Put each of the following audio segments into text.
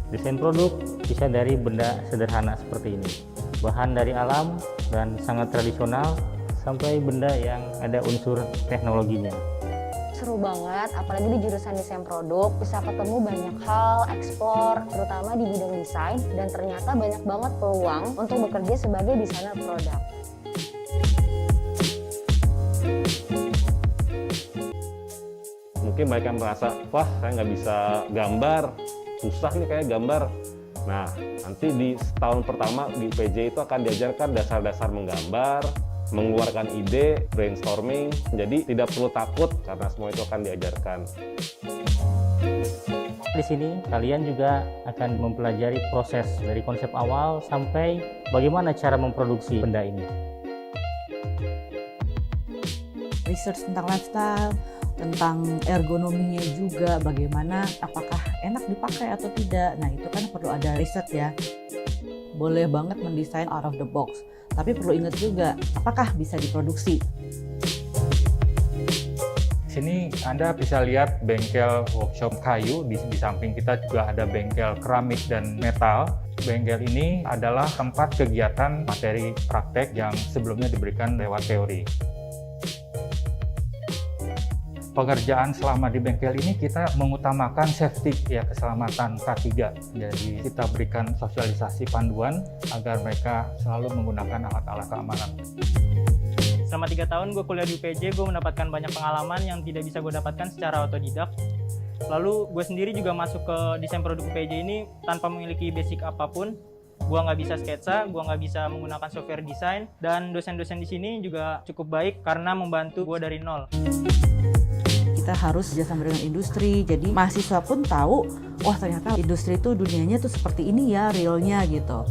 Desain produk bisa dari benda sederhana seperti ini, bahan dari alam dan sangat tradisional, sampai benda yang ada unsur teknologinya. Seru banget, apalagi di jurusan desain produk, bisa ketemu banyak hal, eksplor, terutama di bidang desain, dan ternyata banyak banget peluang untuk bekerja sebagai desainer produk. Mungkin banyak yang merasa, wah saya nggak bisa gambar, susah ini kayak gambar. Nah, nanti di tahun pertama di UPJ itu akan diajarkan dasar-dasar menggambar, mengeluarkan ide, brainstorming, jadi tidak perlu takut karena semua itu akan diajarkan. Di sini kalian juga akan mempelajari proses dari konsep awal sampai bagaimana cara memproduksi benda ini. Research tentang lifestyle, tentang ergonominya juga, bagaimana apakah enak dipakai atau tidak. Nah itu kan perlu ada riset ya. Boleh banget mendesain out of the box, tapi perlu ingat juga apakah bisa diproduksi. Sini Anda bisa lihat bengkel workshop kayu, di samping kita juga ada bengkel keramik dan metal. Bengkel ini adalah tempat kegiatan materi praktek yang sebelumnya diberikan lewat teori. Pekerjaan selama di bengkel ini kita mengutamakan safety, ya, keselamatan K3. Jadi kita berikan sosialisasi panduan agar mereka selalu menggunakan alat-alat keamanan. Selama 3 tahun gue kuliah di UPJ, gue mendapatkan banyak pengalaman yang tidak bisa gue dapatkan secara otodidak. Lalu gue sendiri juga masuk ke desain produk UPJ ini tanpa memiliki basic apapun. Gue nggak bisa sketsa, gue nggak bisa menggunakan software desain, dan dosen-dosen di sini juga cukup baik karena membantu gue dari nol. Kita harus kerjasama dengan industri, jadi mahasiswa pun tahu, wah ternyata industri itu dunianya tuh seperti ini ya, realnya gitu.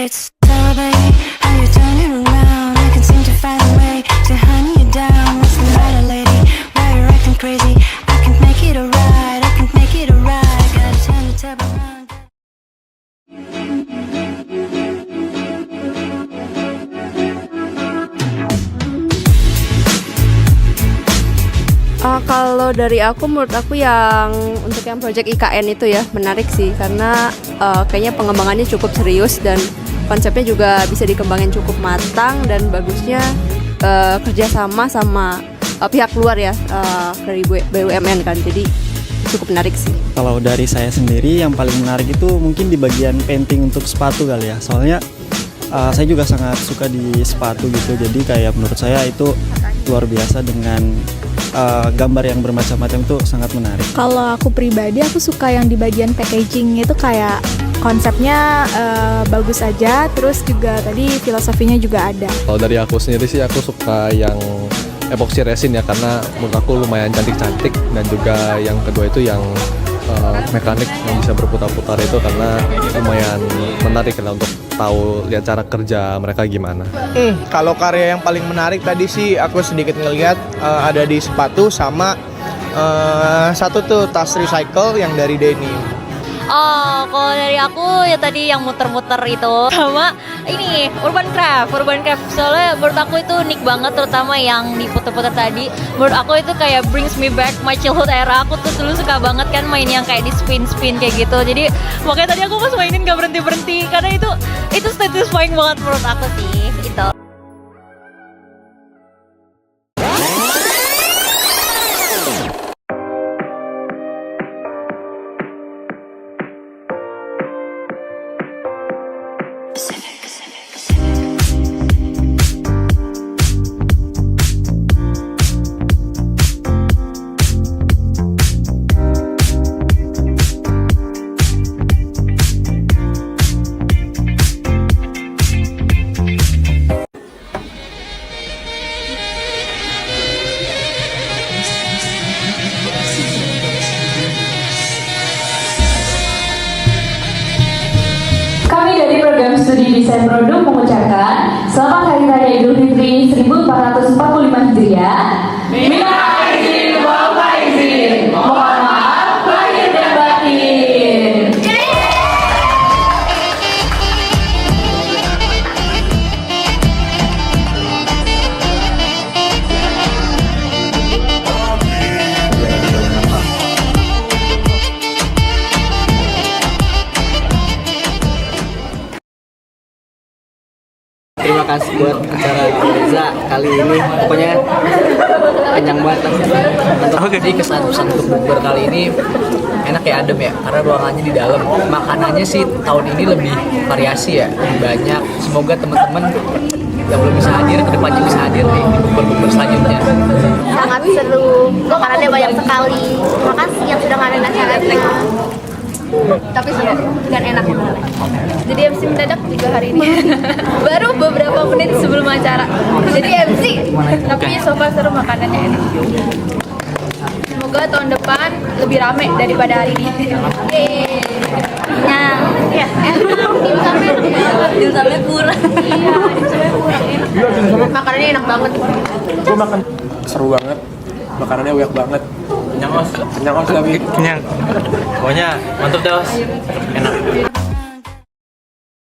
secrets. Tell her, baby, how you turn it around. I can seem to find a way to hunt you down. What's the matter, lady? Why you acting crazy? I can make it alright. I can make it alright. Gotta turn the tab around. Kalau dari aku, menurut aku yang untuk yang project IKN itu ya menarik sih, karena kayaknya pengembangannya cukup serius dan konsepnya juga bisa dikembangin cukup matang dan bagusnya kerjasama sama pihak luar ya, dari BUMN kan, jadi cukup menarik sih. Kalau dari saya sendiri yang paling menarik itu mungkin di bagian painting untuk sepatu kali ya, soalnya saya juga sangat suka di sepatu gitu, jadi kayak menurut saya itu luar biasa dengan gambar yang bermacam-macam itu sangat menarik. Kalau aku pribadi, aku suka yang di bagian packaging itu kayak konsepnya bagus aja, terus juga tadi filosofinya juga ada. Kalau dari aku sendiri sih aku suka yang epoxy resin ya, karena menurut aku lumayan cantik-cantik, dan juga yang kedua itu yang mekanik yang bisa berputar-putar itu, karena lumayan menarik lah untuk tahu lihat cara kerja mereka gimana. Kalau karya yang paling menarik tadi sih aku sedikit ngelihat ada di sepatu sama satu tuh tas recycle yang dari Denny. Oh, kalau dari aku ya tadi yang muter-muter itu sama ini urban craft. Soalnya menurut aku itu unik banget, terutama yang di puter-puter tadi. Menurut aku itu kayak brings me back my childhood era. Aku tuh dulu suka banget kan main yang kayak di spin kayak gitu. Jadi makanya tadi aku pas mainin gak berhenti karena itu satisfying banget menurut aku sih. Itu. Studi Desain Produk mengucapkan Selamat Hari Raya Idul Fitri 1445 Hijriah. Minal aidin wal faizin. Mohon maaf lahir dan batin. Terima kasih buat acara Reza kali ini, pokoknya kenyang banget. Jadi kesan-kesan untuk bukber kali ini enak ya, adem ya, karena ruangannya di dalam. Makanannya sih tahun ini lebih variasi ya, lebih banyak. Semoga teman-teman yang belum bisa hadir kedepannya bisa hadir di bukber selanjutnya. Sangat seru, makanannya banyak sekali. Terima kasih yang sudah ngadain acara ini. Tapi seru dan enak. Jadi MC mendadak juga hari ini. Baru beberapa menit sebelum acara. Jadi MC, tapi so far seru, makanannya enak. Semoga tahun depan lebih rame daripada hari ini. Yeay. Nah, ya. Dimsumnya kurang. Iya, dimsumnya kurang enak. Makanannya enak banget. Gue makan seru banget. Makanannya banyak banget. Kenyang os tapi Kenyang. Pokoknya mantap dah os. Enak.